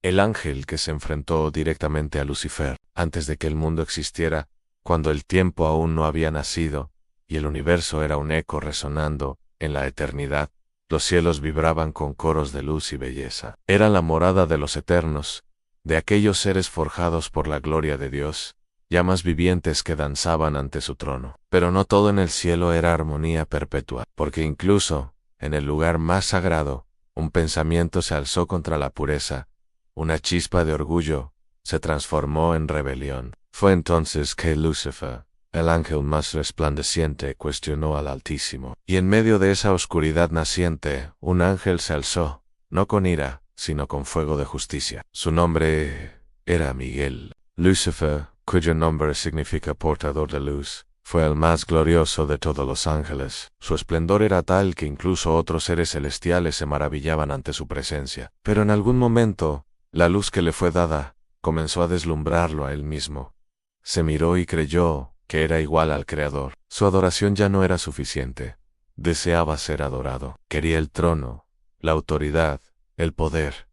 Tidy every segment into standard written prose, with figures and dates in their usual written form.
El ángel que se enfrentó directamente a Lucifer, antes de que el mundo existiera, cuando el tiempo aún no había nacido, y el universo era un eco resonando en la eternidad. Los cielos vibraban con coros de luz y belleza. Era la morada de los eternos, de aquellos seres forjados por la gloria de Dios, llamas vivientes que danzaban ante su trono. Pero no todo en el cielo era armonía perpetua, porque incluso, en el lugar más sagrado, un pensamiento se alzó contra la pureza, una chispa de orgullo se transformó en rebelión. Fue entonces que Lucifer, el ángel más resplandeciente, cuestionó al Altísimo. Y en medio de esa oscuridad naciente, un ángel se alzó, no con ira, sino con fuego de justicia. Su nombre era Miguel. Lucifer, cuyo nombre significa portador de luz, fue el más glorioso de todos los ángeles. Su esplendor era tal que incluso otros seres celestiales se maravillaban ante su presencia. Pero en algún momento, la luz que le fue dada comenzó a deslumbrarlo a él mismo. Se miró y creyó que era igual al Creador. Su adoración ya no era suficiente. Deseaba ser adorado. Quería el trono, la autoridad, el poder.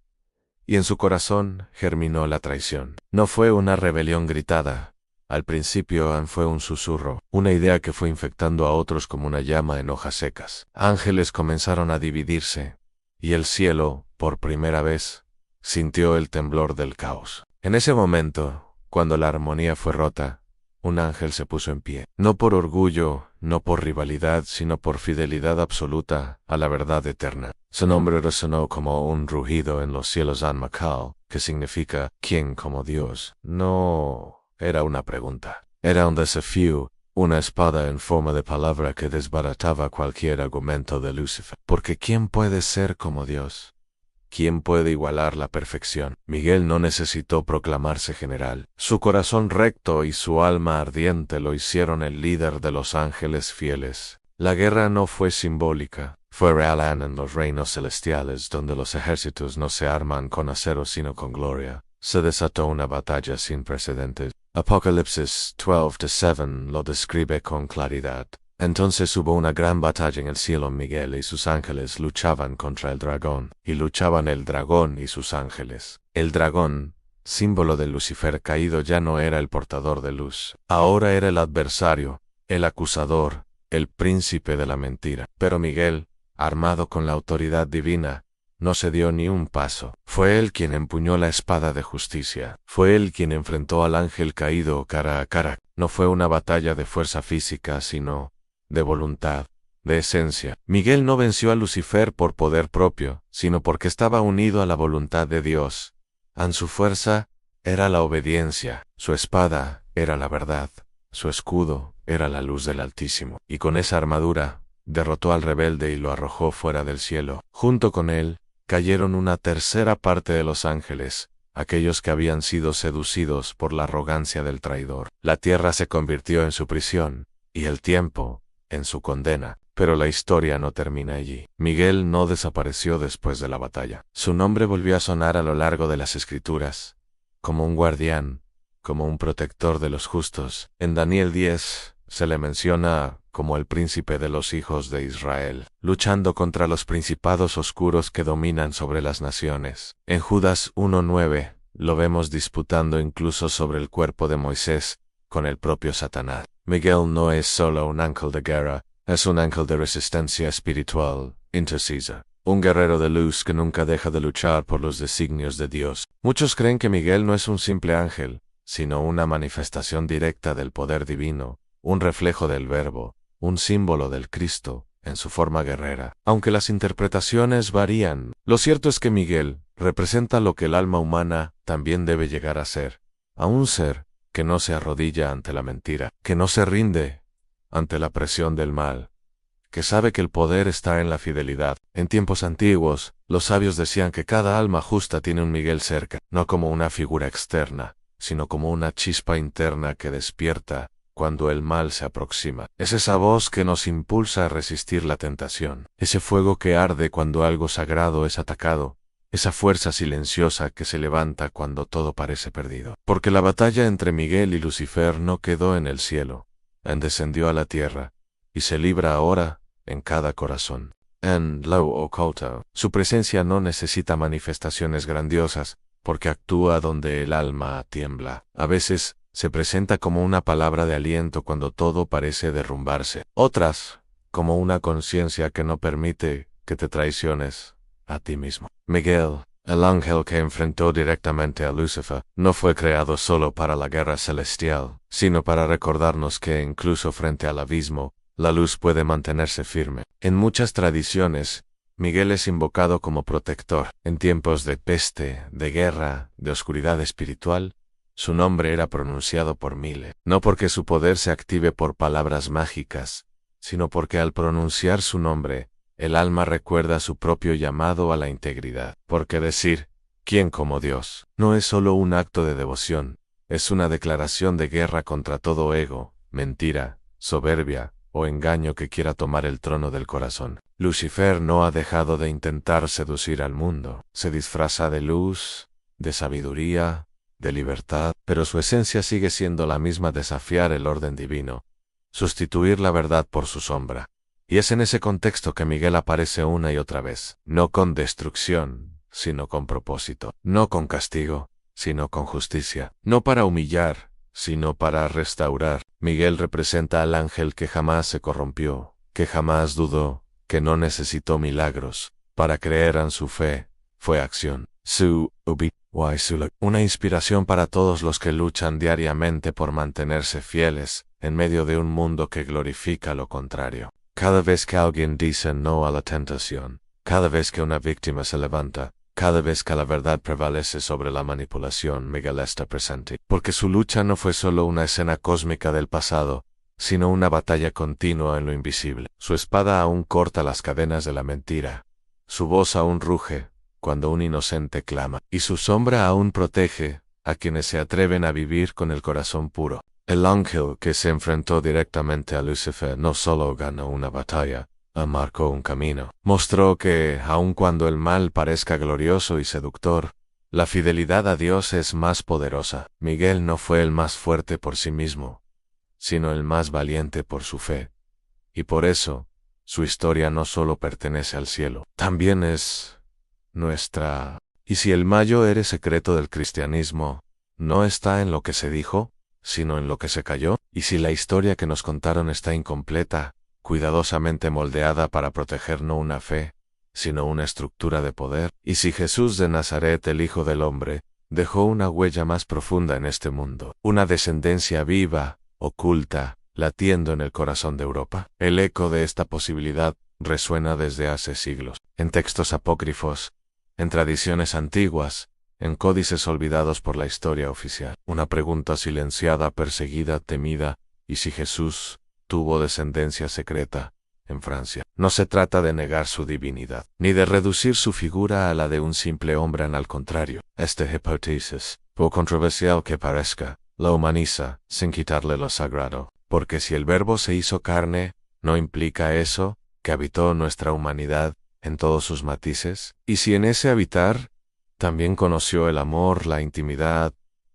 Y en su corazón germinó la traición. No fue una rebelión gritada. Al principio fue un susurro, una idea que fue infectando a otros como una llama en hojas secas. Ángeles comenzaron a dividirse, y el cielo, por primera vez, sintió el temblor del caos. En ese momento, cuando la armonía fue rota, un ángel se puso en pie, no por orgullo, no por rivalidad, sino por fidelidad absoluta a la verdad eterna. Su nombre resonó como un rugido en los cielos An-Makal, que significa ¿quién como Dios? No era una pregunta, era un desafío, una espada en forma de palabra que desbarataba cualquier argumento de Lucifer. Porque ¿quién puede ser como Dios? ¿Quién puede igualar la perfección? Miguel no necesitó proclamarse general. Su corazón recto y su alma ardiente lo hicieron el líder de los ángeles fieles. La guerra no fue simbólica, fue real en los reinos celestiales, donde los ejércitos no se arman con acero sino con gloria. Se desató una batalla sin precedentes. Apocalipsis 12:7 lo describe con claridad. Entonces hubo una gran batalla en el cielo. Miguel y sus ángeles luchaban contra el dragón, y luchaban el dragón y sus ángeles. El dragón, símbolo de Lucifer caído, ya no era el portador de luz. Ahora era el adversario, el acusador, el príncipe de la mentira. Pero Miguel, armado con la autoridad divina, no se dio ni un paso. Fue él quien empuñó la espada de justicia. Fue él quien enfrentó al ángel caído cara a cara. No fue una batalla de fuerza física, sino de voluntad, de esencia. Miguel no venció a Lucifer por poder propio, sino porque estaba unido a la voluntad de Dios. Su fuerza era la obediencia, su espada era la verdad, su escudo era la luz del Altísimo. Y con esa armadura, derrotó al rebelde y lo arrojó fuera del cielo. Junto con él, cayeron una tercera parte de los ángeles, aquellos que habían sido seducidos por la arrogancia del traidor. La tierra se convirtió en su prisión, y el tiempo en su condena. Pero la historia no termina allí. Miguel no desapareció después de la batalla. Su nombre volvió a sonar a lo largo de las Escrituras, como un guardián, como un protector de los justos. En Daniel 10 se le menciona como el príncipe de los hijos de Israel, luchando contra los principados oscuros que dominan sobre las naciones. En Judas 1:9 lo vemos disputando incluso sobre el cuerpo de Moisés con el propio Satanás. Miguel no es solo un ángel de guerra, es un ángel de resistencia espiritual, intercesor, un guerrero de luz que nunca deja de luchar por los designios de Dios. Muchos creen que Miguel no es un simple ángel, sino una manifestación directa del poder divino, un reflejo del Verbo, un símbolo del Cristo en su forma guerrera. Aunque las interpretaciones varían, lo cierto es que Miguel representa lo que el alma humana también debe llegar a ser, a un ser que no se arrodilla ante la mentira, que no se rinde ante la presión del mal, que sabe que el poder está en la fidelidad. En tiempos antiguos, los sabios decían que cada alma justa tiene un Miguel cerca, no como una figura externa, sino como una chispa interna que despierta cuando el mal se aproxima. Es esa voz que nos impulsa a resistir la tentación, ese fuego que arde cuando algo sagrado es atacado, esa fuerza silenciosa que se levanta cuando todo parece perdido. Porque la batalla entre Miguel y Lucifer no quedó en el cielo, descendió a la tierra, y se libra ahora en cada corazón. En lo oculto, su presencia no necesita manifestaciones grandiosas, porque actúa donde el alma tiembla. A veces se presenta como una palabra de aliento cuando todo parece derrumbarse. Otras, como una conciencia que no permite que te traiciones a ti mismo. Miguel, el ángel que enfrentó directamente a Lucifer, no fue creado solo para la guerra celestial, sino para recordarnos que incluso frente al abismo, la luz puede mantenerse firme. En muchas tradiciones, Miguel es invocado como protector. En tiempos de peste, de guerra, de oscuridad espiritual, su nombre era pronunciado por miles. No porque su poder se active por palabras mágicas, sino porque al pronunciar su nombre, el alma recuerda su propio llamado a la integridad. Porque decir, ¿quién como Dios? No es solo un acto de devoción, es una declaración de guerra contra todo ego, mentira, soberbia o engaño que quiera tomar el trono del corazón. Lucifer no ha dejado de intentar seducir al mundo. Se disfraza de luz, de sabiduría, de libertad, pero su esencia sigue siendo la misma: desafiar el orden divino, sustituir la verdad por su sombra. Y es en ese contexto que Miguel aparece una y otra vez, no con destrucción, sino con propósito, no con castigo, sino con justicia, no para humillar, sino para restaurar. Miguel representa al ángel que jamás se corrompió, que jamás dudó, que no necesitó milagros para creer en su fe, fue acción. Una inspiración para todos los que luchan diariamente por mantenerse fieles en medio de un mundo que glorifica lo contrario. Cada vez que alguien dice no a la tentación, cada vez que una víctima se levanta, cada vez que la verdad prevalece sobre la manipulación, Miguel está presente. Porque su lucha no fue solo una escena cósmica del pasado, sino una batalla continua en lo invisible. Su espada aún corta las cadenas de la mentira. Su voz aún ruge cuando un inocente clama. Y su sombra aún protege a quienes se atreven a vivir con el corazón puro. El ángel que se enfrentó directamente a Lucifer no solo ganó una batalla, marcó un camino. Mostró que, aun cuando el mal parezca glorioso y seductor, la fidelidad a Dios es más poderosa. Miguel no fue el más fuerte por sí mismo, sino el más valiente por su fe. Y por eso, su historia no solo pertenece al cielo, también es nuestra. Y si el mayor secreto del cristianismo no está en lo que se dijo, sino en lo que se cayó, y si la historia que nos contaron está incompleta, cuidadosamente moldeada para proteger no una fe, sino una estructura de poder, y si Jesús de Nazaret, el Hijo del Hombre, dejó una huella más profunda en este mundo, una descendencia viva, oculta, latiendo en el corazón de Europa, el eco de esta posibilidad resuena desde hace siglos, en textos apócrifos, en tradiciones antiguas, en códices olvidados por la historia oficial. Una pregunta silenciada, perseguida, temida: ¿y si Jesús tuvo descendencia secreta en Francia? No se trata de negar su divinidad, ni de reducir su figura a la de un simple hombre, al contrario. Esta hipótesis, por controversial que parezca, la humaniza, sin quitarle lo sagrado, porque si el Verbo se hizo carne, ¿no implica eso que habitó nuestra humanidad en todos sus matices? Y si en ese habitar también conoció el amor, la intimidad,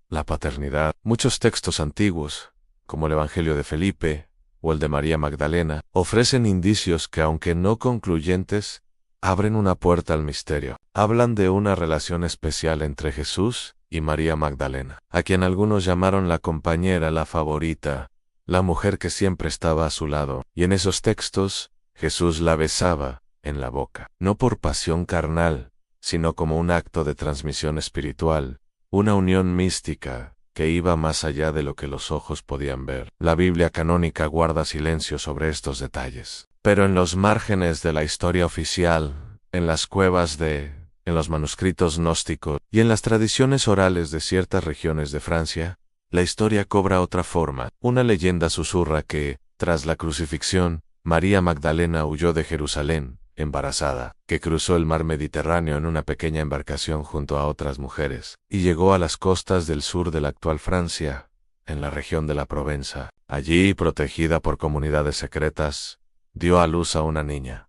la paternidad. Muchos textos antiguos, como el Evangelio de Felipe o el de María Magdalena, ofrecen indicios que, aunque no concluyentes, abren una puerta al misterio. Hablan de una relación especial entre Jesús y María Magdalena, a quien algunos llamaron la compañera, la favorita, la mujer que siempre estaba a su lado. Y en esos textos, Jesús la besaba en la boca, no por pasión carnal, sino como un acto de transmisión espiritual, una unión mística que iba más allá de lo que los ojos podían ver. La Biblia canónica guarda silencio sobre estos detalles, pero en los márgenes de la historia oficial, en las cuevas en los manuscritos gnósticos y en las tradiciones orales de ciertas regiones de Francia, la historia cobra otra forma. Una leyenda susurra que, tras la crucifixión, María Magdalena huyó de Jerusalén, embarazada, que cruzó el mar Mediterráneo en una pequeña embarcación junto a otras mujeres, y llegó a las costas del sur de la actual Francia, en la región de la Provenza. Allí, protegida por comunidades secretas, dio a luz a una niña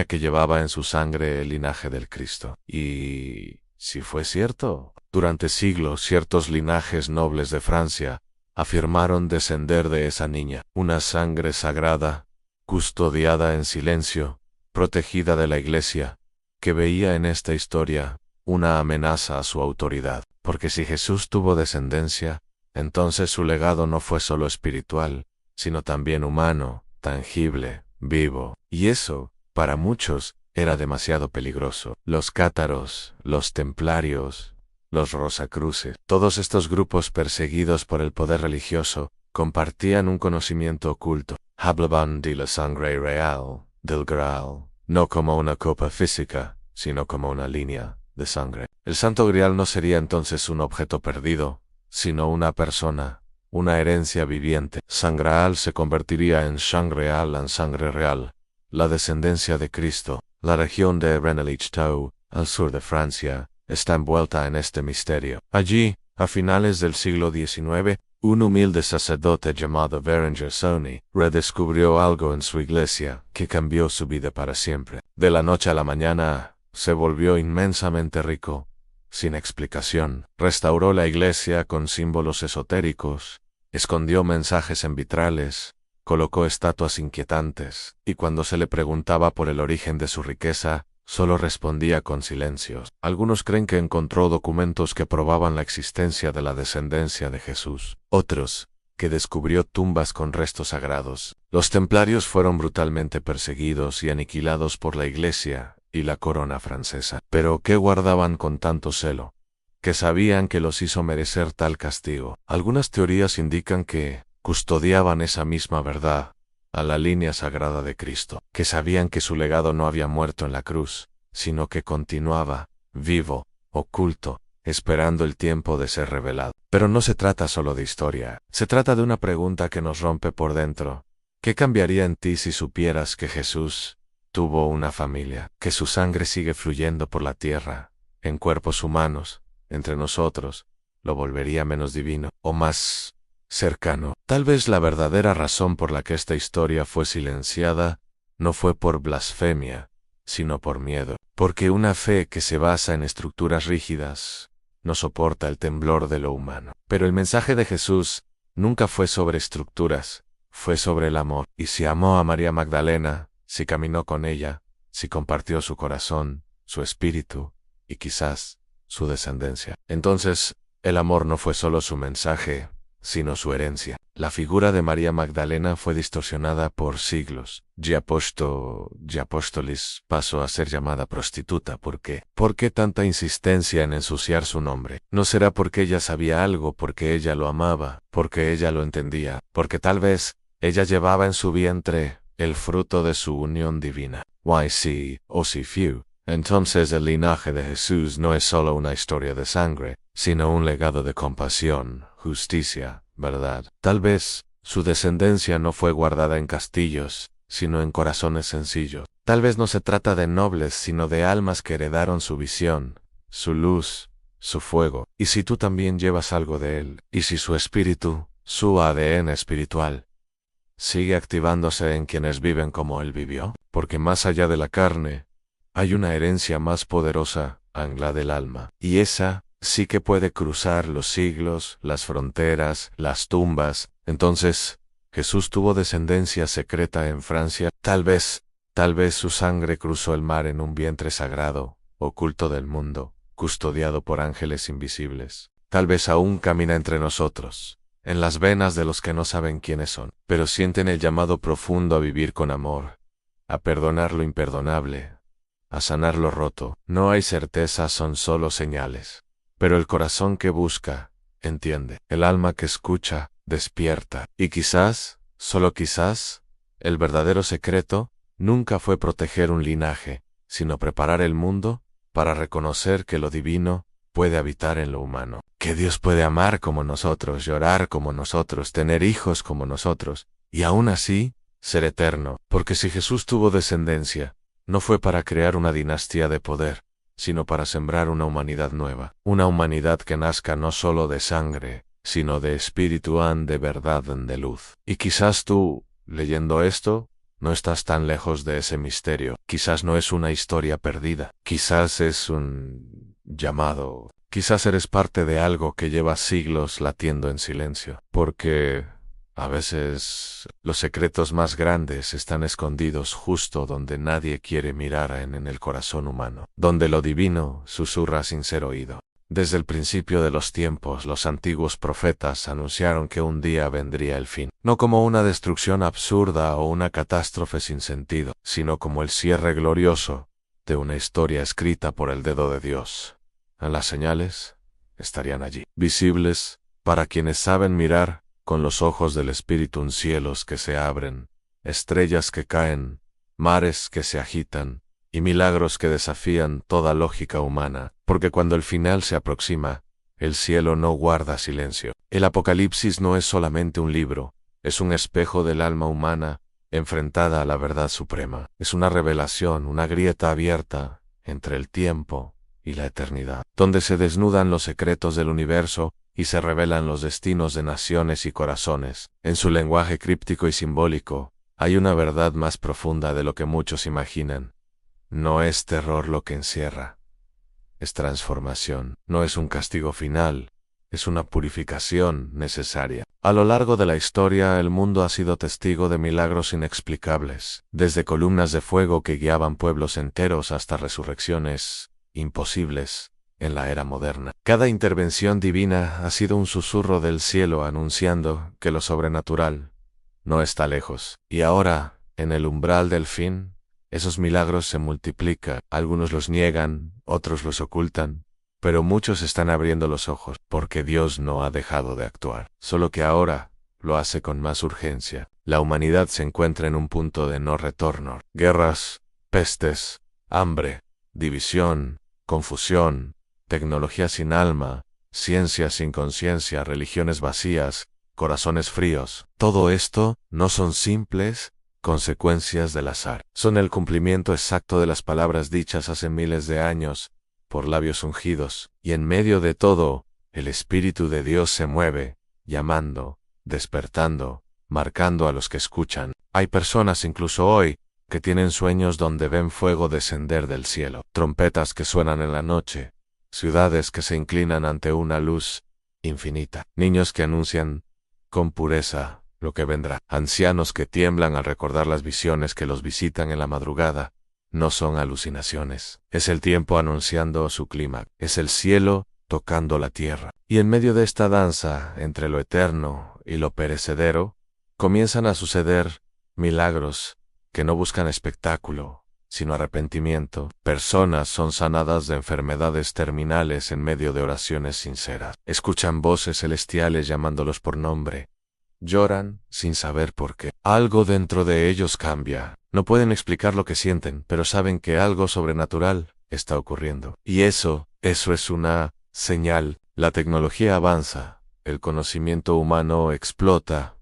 que llevaba en su sangre el linaje del Cristo. Y, si fue cierto, durante siglos ciertos linajes nobles de Francia afirmaron descender de esa niña, una sangre sagrada, custodiada en silencio, protegida de la Iglesia, que veía en esta historia una amenaza a su autoridad. Porque si Jesús tuvo descendencia, entonces su legado no fue solo espiritual, sino también humano, tangible, vivo. Y eso, para muchos, era demasiado peligroso. Los cátaros, los templarios, los rosacruces, todos estos grupos perseguidos por el poder religioso, compartían un conocimiento oculto. Hablaban de la sangre real, del Graal, no como una copa física, sino como una línea de sangre. El Santo Grial no sería entonces un objeto perdido, sino una persona, una herencia viviente. Sangreal se convertiría en Shangreal en sangre real, la descendencia de Cristo. La región de Rennes-le-Château, al sur de Francia, está envuelta en este misterio. Allí, a finales del siglo XIX, un humilde sacerdote llamado Berenger Sony redescubrió algo en su iglesia que cambió su vida para siempre. De la noche a la mañana, se volvió inmensamente rico, sin explicación. Restauró la iglesia con símbolos esotéricos, escondió mensajes en vitrales, colocó estatuas inquietantes, y cuando se le preguntaba por el origen de su riqueza, solo respondía con silencios. Algunos creen que encontró documentos que probaban la existencia de la descendencia de Jesús. Otros, que descubrió tumbas con restos sagrados. Los templarios fueron brutalmente perseguidos y aniquilados por la Iglesia y la corona francesa. Pero ¿qué guardaban con tanto celo? Que sabían que los hizo merecer tal castigo. Algunas teorías indican que custodiaban esa misma verdad, a la línea sagrada de Cristo, que sabían que su legado no había muerto en la cruz, sino que continuaba, vivo, oculto, esperando el tiempo de ser revelado. Pero no se trata solo de historia, se trata de una pregunta que nos rompe por dentro. ¿Qué cambiaría en ti si supieras que Jesús tuvo una familia, que su sangre sigue fluyendo por la tierra, en cuerpos humanos, entre nosotros? ¿Lo volvería menos divino o más cercano? Tal vez la verdadera razón por la que esta historia fue silenciada no fue por blasfemia, sino por miedo, porque una fe que se basa en estructuras rígidas no soporta el temblor de lo humano. Pero el mensaje de Jesús nunca fue sobre estructuras, fue sobre el amor. Y si amó a María Magdalena, si caminó con ella, si compartió su corazón, su espíritu y quizás su descendencia, entonces el amor no fue solo su mensaje, sino su herencia. La figura de María Magdalena fue distorsionada por siglos. Apóstolis pasó a ser llamada prostituta. ¿Por qué? ¿Por qué tanta insistencia en ensuciar su nombre? ¿No será porque ella sabía algo, porque ella lo amaba, porque ella lo entendía, porque tal vez ella llevaba en su vientre el fruto de su unión divina? Entonces el linaje de Jesús no es solo una historia de sangre, sino un legado de compasión, justicia, verdad. Tal vez su descendencia no fue guardada en castillos, sino en corazones sencillos. Tal vez no se trata de nobles, sino de almas que heredaron su visión, su luz, su fuego. Y si tú también llevas algo de él, y si su espíritu, su ADN espiritual, sigue activándose en quienes viven como él vivió, porque más allá de la carne, hay una herencia más poderosa, ancla del alma, y esa sí que puede cruzar los siglos, las fronteras, las tumbas. Entonces, Jesús tuvo descendencia secreta en Francia. Tal vez su sangre cruzó el mar en un vientre sagrado, oculto del mundo, custodiado por ángeles invisibles. Tal vez aún camina entre nosotros, en las venas de los que no saben quiénes son, pero sienten el llamado profundo a vivir con amor, a perdonar lo imperdonable, a sanar lo roto. No hay certeza, son solo señales. Pero el corazón que busca, entiende. El alma que escucha, despierta. Y quizás, solo quizás, el verdadero secreto nunca fue proteger un linaje, sino preparar el mundo para reconocer que lo divino puede habitar en lo humano. Que Dios puede amar como nosotros, llorar como nosotros, tener hijos como nosotros, y aún así, ser eterno. Porque si Jesús tuvo descendencia, no fue para crear una dinastía de poder, sino para sembrar una humanidad nueva. Una humanidad que nazca no solo de sangre, sino de espíritu, de verdad, de luz. Y quizás tú, leyendo esto, no estás tan lejos de ese misterio. Quizás no es una historia perdida. Quizás es un llamado. Quizás eres parte de algo que lleva siglos latiendo en silencio. Porque A veces, los secretos más grandes están escondidos justo donde nadie quiere mirar en el corazón humano, donde lo divino susurra sin ser oído. Desde el principio de los tiempos, los antiguos profetas anunciaron que un día vendría el fin, no como una destrucción absurda o una catástrofe sin sentido, sino como el cierre glorioso de una historia escrita por el dedo de Dios. Las señales estarían allí, visibles para quienes saben mirar con los ojos del Espíritu, cielos que se abren, estrellas que caen, mares que se agitan, y milagros que desafían toda lógica humana, porque cuando el final se aproxima, el cielo no guarda silencio. El Apocalipsis no es solamente un libro, es un espejo del alma humana enfrentada a la verdad suprema. Es una revelación, una grieta abierta entre el tiempo y la eternidad, donde se desnudan los secretos del universo y se revelan los destinos de naciones y corazones. En su lenguaje críptico y simbólico, hay una verdad más profunda de lo que muchos imaginan. No es terror lo que encierra, es transformación. No es un castigo final, es una purificación necesaria. A lo largo de la historia, el mundo ha sido testigo de milagros inexplicables, desde columnas de fuego que guiaban pueblos enteros hasta resurrecciones imposibles en la era moderna. Cada intervención divina ha sido un susurro del cielo anunciando que lo sobrenatural no está lejos. Y ahora, en el umbral del fin, esos milagros se multiplican. Algunos los niegan, otros los ocultan, pero muchos están abriendo los ojos, porque Dios no ha dejado de actuar, solo que ahora lo hace con más urgencia. La humanidad se encuentra en un punto de no retorno. Guerras, pestes, hambre, división, confusión, tecnología sin alma, ciencia sin conciencia, religiones vacías, corazones fríos. Todo esto no son simples consecuencias del azar. Son el cumplimiento exacto de las palabras dichas hace miles de años por labios ungidos. Y en medio de todo, el Espíritu de Dios se mueve, llamando, despertando, marcando a los que escuchan. Hay personas incluso hoy que tienen sueños donde ven fuego descender del cielo, trompetas que suenan en la noche, ciudades que se inclinan ante una luz infinita, niños que anuncian con pureza lo que vendrá, ancianos que tiemblan al recordar las visiones que los visitan en la madrugada. No son alucinaciones, es el tiempo anunciando su clímax, es el cielo tocando la tierra. Y en medio de esta danza entre lo eterno y lo perecedero, comienzan a suceder milagros que no buscan espectáculo, sino arrepentimiento. Personas son sanadas de enfermedades terminales en medio de oraciones sinceras. Escuchan voces celestiales llamándolos por nombre. Lloran sin saber por qué. Algo dentro de ellos cambia. No pueden explicar lo que sienten, pero saben que algo sobrenatural está ocurriendo. Y eso es una señal. La tecnología avanza, el conocimiento humano explota,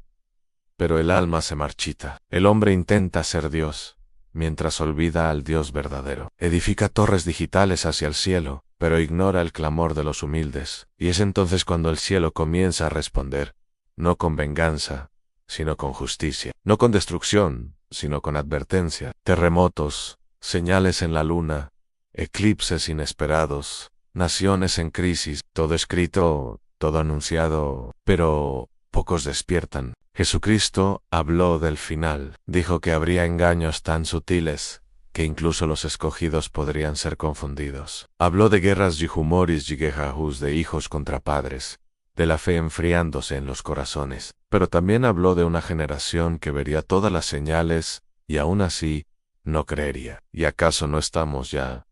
pero el alma se marchita. El hombre intenta ser Dios, mientras olvida al Dios verdadero. Edifica torres digitales hacia el cielo, pero ignora el clamor de los humildes. Y es entonces cuando el cielo comienza a responder, no con venganza, sino con justicia. No con destrucción, sino con advertencia. Terremotos, señales en la luna, eclipses inesperados, naciones en crisis, todo escrito, todo anunciado, pero pocos despiertan. Jesucristo habló del final. Dijo que habría engaños tan sutiles que incluso los escogidos podrían ser confundidos. Habló de guerras y humores y quejajos de hijos contra padres, de la fe enfriándose en los corazones. Pero también habló de una generación que vería todas las señales y aún así no creería. ¿Y acaso no estamos ya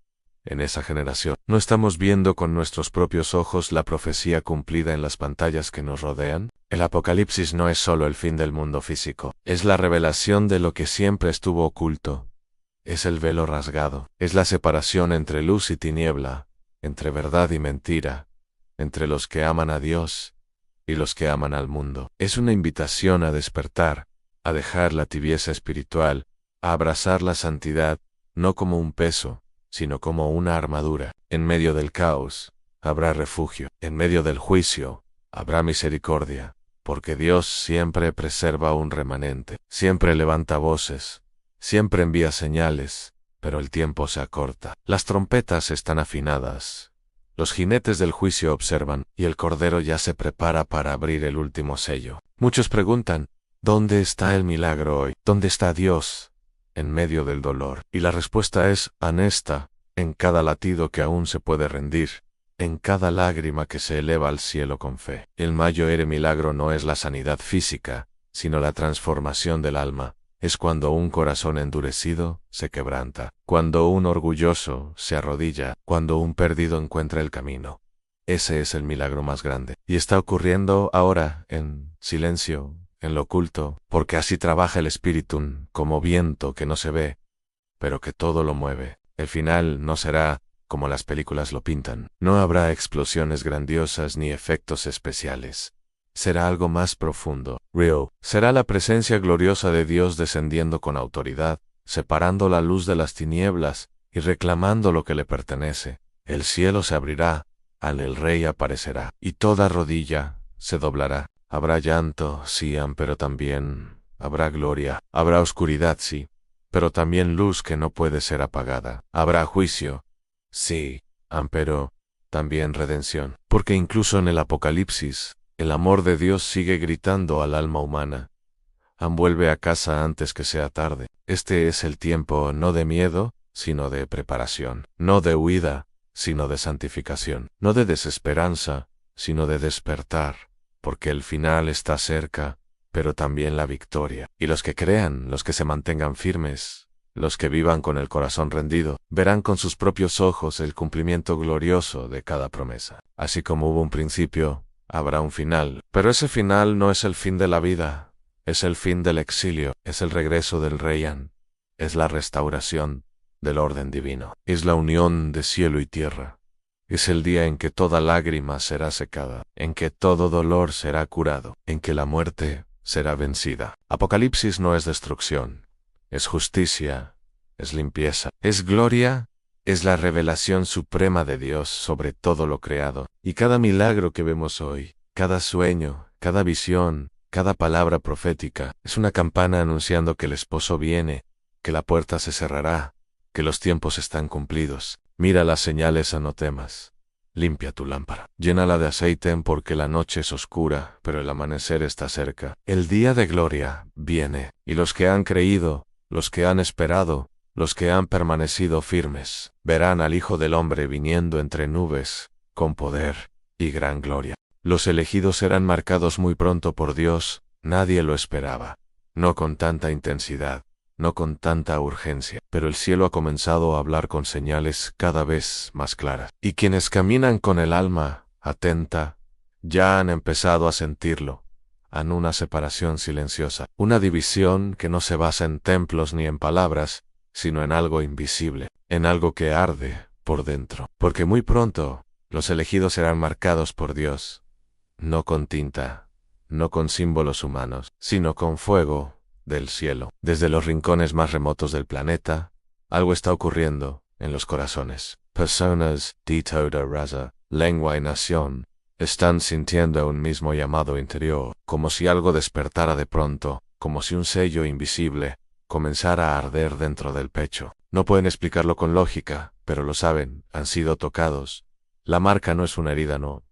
en esa generación? ¿No estamos viendo con nuestros propios ojos la profecía cumplida en las pantallas que nos rodean? El Apocalipsis no es solo el fin del mundo físico, es la revelación de lo que siempre estuvo oculto. Es el velo rasgado, es la separación entre luz y tiniebla, entre verdad y mentira, entre los que aman a Dios y los que aman al mundo. Es una invitación a despertar, a dejar la tibieza espiritual, a abrazar la santidad, no como un peso, sino como una armadura. En medio del caos, habrá refugio. En medio del juicio, habrá misericordia, porque Dios siempre preserva un remanente, siempre levanta voces, siempre envía señales, pero el tiempo se acorta. Las trompetas están afinadas. Los jinetes del juicio observan, y el Cordero ya se prepara para abrir el último sello. Muchos preguntan, ¿Dónde está el milagro hoy? ¿Dónde está Dios en medio del dolor? Y la respuesta es honesta, en cada latido que aún se puede rendir, en cada lágrima que se eleva al cielo con fe. El mayor milagro no es la sanidad física, sino la transformación del alma. Es cuando un corazón endurecido se quebranta, cuando un orgulloso se arrodilla, cuando un perdido encuentra el camino. Ese es el milagro más grande. Y está ocurriendo ahora, en silencio, en lo oculto, porque así trabaja el Espíritu, como viento que no se ve, pero que todo lo mueve. El final no será como las películas lo pintan. No habrá explosiones grandiosas ni efectos especiales. Será algo más profundo, real. Será la presencia gloriosa de Dios descendiendo con autoridad, separando la luz de las tinieblas y reclamando lo que le pertenece. El cielo se abrirá, el Rey aparecerá, y toda rodilla se doblará. Habrá llanto, sí, pero también habrá gloria. Habrá oscuridad, sí, pero también luz que no puede ser apagada. Habrá juicio, sí, pero también redención. Porque incluso en el Apocalipsis, el amor de Dios sigue gritando al alma humana. Vuelve a casa antes que sea tarde. Este es el tiempo no de miedo, sino de preparación. No de huida, sino de santificación. No de desesperanza, sino de despertar. Porque el final está cerca, pero también la victoria. Y los que crean, los que se mantengan firmes, los que vivan con el corazón rendido, verán con sus propios ojos el cumplimiento glorioso de cada promesa. Así como hubo un principio, habrá un final. Pero ese final no es el fin de la vida, es el fin del exilio, es el regreso del Rey, es la restauración del orden divino, es la unión de cielo y tierra. Es el día en que toda lágrima será secada, en que todo dolor será curado, en que la muerte será vencida. Apocalipsis no es destrucción, es justicia, es limpieza, es gloria, es la revelación suprema de Dios sobre todo lo creado. Y cada milagro que vemos hoy, cada sueño, cada visión, cada palabra profética, es una campana anunciando que el esposo viene, que la puerta se cerrará, que los tiempos están cumplidos. Mira las señales, no temas. Limpia tu lámpara. Llénala de aceite porque la noche es oscura, pero el amanecer está cerca. El día de gloria viene, y los que han creído, los que han esperado, los que han permanecido firmes, verán al Hijo del Hombre viniendo entre nubes, con poder y gran gloria. Los elegidos serán marcados muy pronto por Dios, nadie lo esperaba. No con tanta intensidad, no con tanta urgencia, pero el cielo ha comenzado a hablar con señales cada vez más claras. Y quienes caminan con el alma atenta, ya han empezado a sentirlo, en una separación silenciosa, una división que no se basa en templos ni en palabras, sino en algo invisible, en algo que arde por dentro. Porque muy pronto, los elegidos serán marcados por Dios, no con tinta, no con símbolos humanos, sino con fuego del cielo. Desde los rincones más remotos del planeta, algo está ocurriendo en los corazones. Personas de toda raza, lengua y nación están sintiendo un mismo llamado interior, como si algo despertara de pronto, como si un sello invisible comenzara a arder dentro del pecho. No pueden explicarlo con lógica, pero lo saben, han sido tocados. La marca no es una herida, no.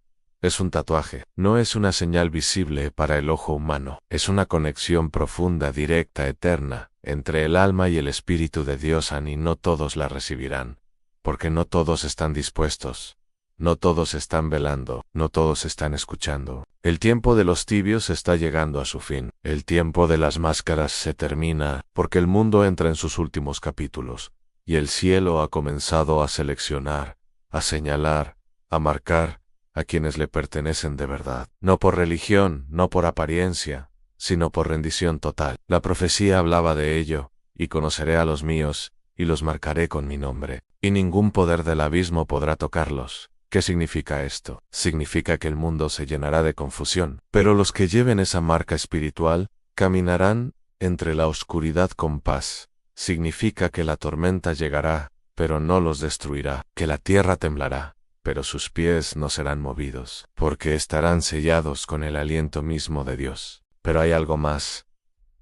Es un tatuaje, no es una señal visible para el ojo humano, es una conexión profunda, directa, eterna, entre el alma y el Espíritu de Dios, y no todos la recibirán, porque no todos están dispuestos, no todos están velando, no todos están escuchando. El tiempo de los tibios está llegando a su fin, el tiempo de las máscaras se termina, porque el mundo entra en sus últimos capítulos, y el cielo ha comenzado a seleccionar, a señalar, a marcar, a quienes le pertenecen de verdad, no por religión, no por apariencia, sino por rendición total. La profecía hablaba de ello, y conoceré a los míos, y los marcaré con mi nombre, y ningún poder del abismo podrá tocarlos. ¿Qué significa esto? Significa que el mundo se llenará de confusión, pero los que lleven esa marca espiritual, caminarán entre la oscuridad con paz. Significa que la tormenta llegará, pero no los destruirá, que la tierra temblará, pero sus pies no serán movidos, porque estarán sellados con el aliento mismo de Dios. Pero hay algo más.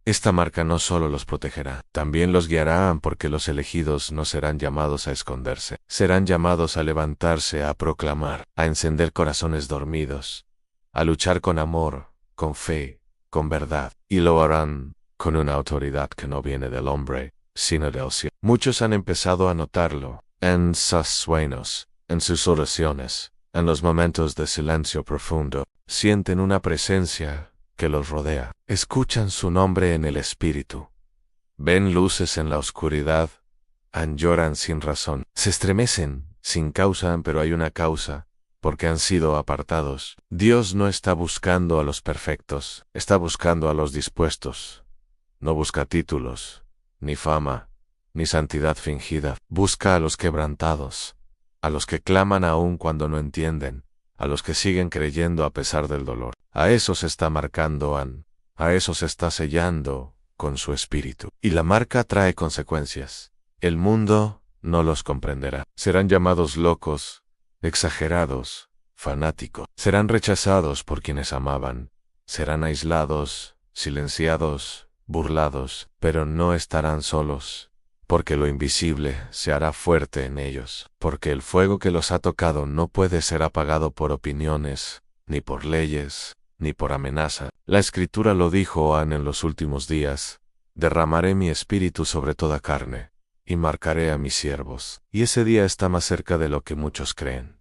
Esta marca no solo los protegerá, también los guiará, porque los elegidos no serán llamados a esconderse, serán llamados a levantarse, a proclamar, a encender corazones dormidos, a luchar con amor, con fe, con verdad, y lo harán con una autoridad que no viene del hombre, sino del cielo. Muchos han empezado a notarlo, en sus sueños, en sus oraciones, en los momentos de silencio profundo. Sienten una presencia que los rodea. Escuchan su nombre en el espíritu. Ven luces en la oscuridad. Lloran sin razón. Se estremecen sin causa, pero hay una causa, porque han sido apartados. Dios no está buscando a los perfectos, está buscando a los dispuestos. No busca títulos, ni fama, ni santidad fingida. Busca a los quebrantados, a los que claman aún cuando no entienden, a los que siguen creyendo a pesar del dolor. A esos está marcando a esos está sellando con su espíritu. Y la marca trae consecuencias. El mundo no los comprenderá. Serán llamados locos, exagerados, fanáticos. Serán rechazados por quienes amaban. Serán aislados, silenciados, burlados, pero no estarán solos, porque lo invisible se hará fuerte en ellos, porque el fuego que los ha tocado no puede ser apagado por opiniones, ni por leyes, ni por amenaza. La Escritura lo dijo en los últimos días: derramaré mi espíritu sobre toda carne, y marcaré a mis siervos. Y ese día está más cerca de lo que muchos creen.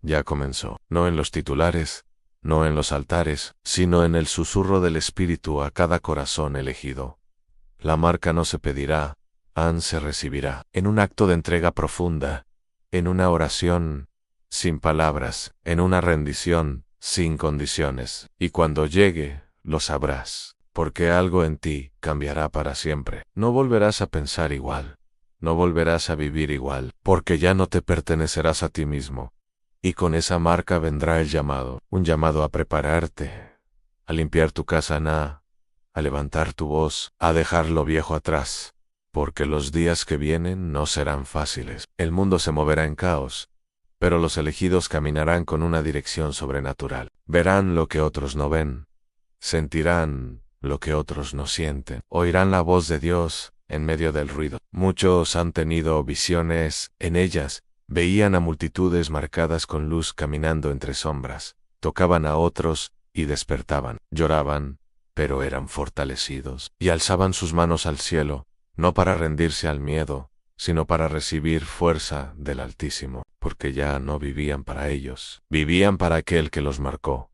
Ya comenzó, no en los titulares, no en los altares, sino en el susurro del Espíritu a cada corazón elegido. La marca no se pedirá, se recibirá, en un acto de entrega profunda, en una oración sin palabras, en una rendición sin condiciones. Y cuando llegue, lo sabrás, porque algo en ti cambiará para siempre. No volverás a pensar igual, no volverás a vivir igual, porque ya no te pertenecerás a ti mismo. Y con esa marca vendrá el llamado, un llamado a prepararte, a limpiar tu casa, a levantar tu voz, a dejar lo viejo atrás, porque los días que vienen no serán fáciles. El mundo se moverá en caos, pero los elegidos caminarán con una dirección sobrenatural. Verán lo que otros no ven, sentirán lo que otros no sienten, oirán la voz de Dios en medio del ruido. Muchos han tenido visiones, en ellas veían a multitudes marcadas con luz caminando entre sombras, tocaban a otros y despertaban, lloraban, pero eran fortalecidos, y alzaban sus manos al cielo, no para rendirse al miedo, sino para recibir fuerza del Altísimo, porque ya no vivían para ellos, vivían para aquel que los marcó.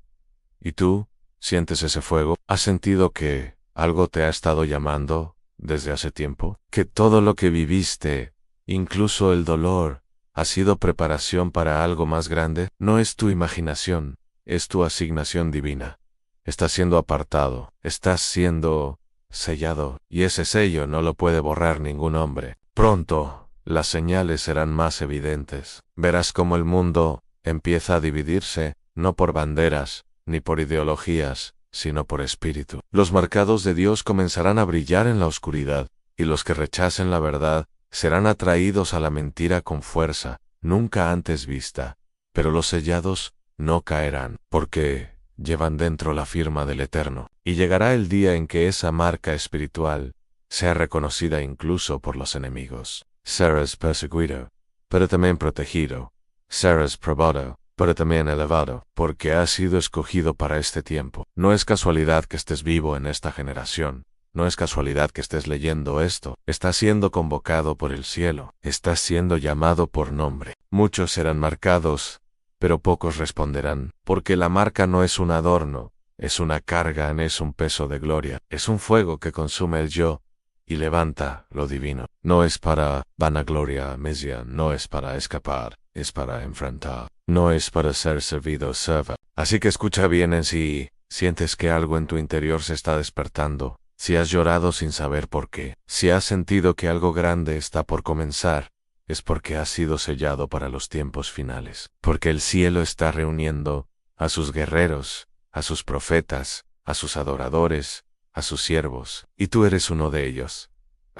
¿Y tú, sientes ese fuego? ¿Has sentido que algo te ha estado llamando desde hace tiempo? ¿Que todo lo que viviste, incluso el dolor, ha sido preparación para algo más grande? No es tu imaginación, es tu asignación divina. Estás siendo apartado, estás siendo sellado, y ese sello no lo puede borrar ningún hombre. Pronto, las señales serán más evidentes. Verás cómo el mundo empieza a dividirse, no por banderas, ni por ideologías, sino por espíritu. Los marcados de Dios comenzarán a brillar en la oscuridad, y los que rechacen la verdad serán atraídos a la mentira con fuerza, nunca antes vista, pero los sellados no caerán, porque llevan dentro la firma del Eterno. Y llegará el día en que esa marca espiritual sea reconocida incluso por los enemigos. Serás perseguido, pero también protegido. Serás probado, pero también elevado, porque has sido escogido para este tiempo. No es casualidad que estés vivo en esta generación. No es casualidad que estés leyendo esto. Estás siendo convocado por el cielo. Estás siendo llamado por nombre. Muchos serán marcados, pero pocos responderán, porque la marca no es un adorno, es una carga, es un peso de gloria, es un fuego que consume el yo y levanta lo divino. No es para vanagloria, mesia, no es para escapar, es para enfrentar, no es para ser servido, serva. Así que escucha bien en si sientes que algo en tu interior se está despertando. Si has llorado sin saber por qué, si has sentido que algo grande está por comenzar, es porque has sido sellado para los tiempos finales, porque el cielo está reuniendo a sus guerreros, a sus profetas, a sus adoradores, a sus siervos, y tú eres uno de ellos.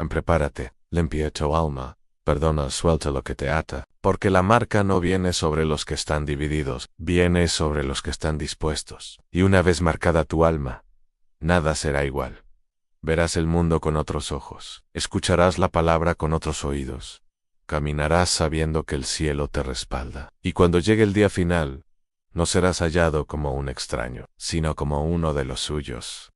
Prepárate, limpia tu alma, perdona, suelta lo que te ata, porque la marca no viene sobre los que están divididos, viene sobre los que están dispuestos. Y una vez marcada tu alma, nada será igual. Verás el mundo con otros ojos, escucharás la palabra con otros oídos, caminarás sabiendo que el cielo te respalda. Y cuando llegue el día final, no serás hallado como un extraño, sino como uno de los suyos.